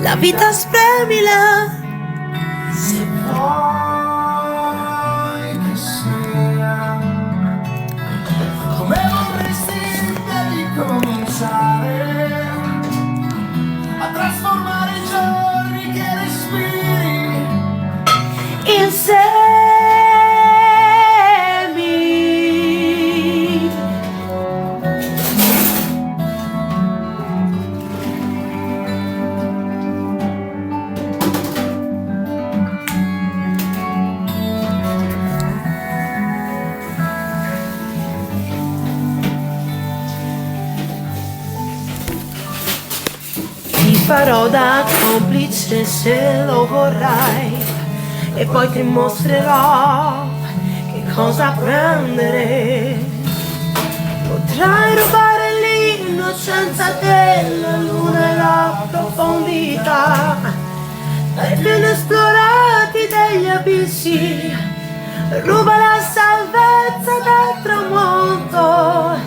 La vita spremila Se vuoi che sia come vorresti ricominciare a trasformare i giorni che respiri in semi. Ti farò da complice se lo vorrai e poi ti mostrerò che cosa prendere. Potrai rubare l'innocenza della luna e la profondità dai più inesplorati degli abissi. Ruba la salvezza dal tramonto,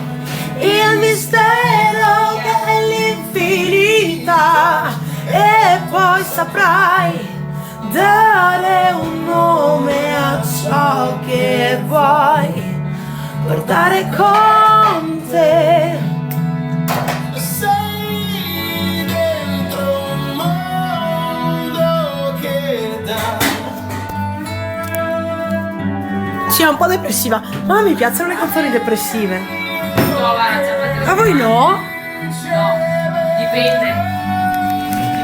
il mistero che è l'infinità, e poi saprai dare un nome a ciò che vuoi portare con te. sei dentro un mondo che dà. Sì, è un po' depressiva, ma mi piacciono le canzoni depressive. No, guarda, A voi no? no, dipende.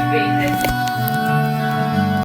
Dipende.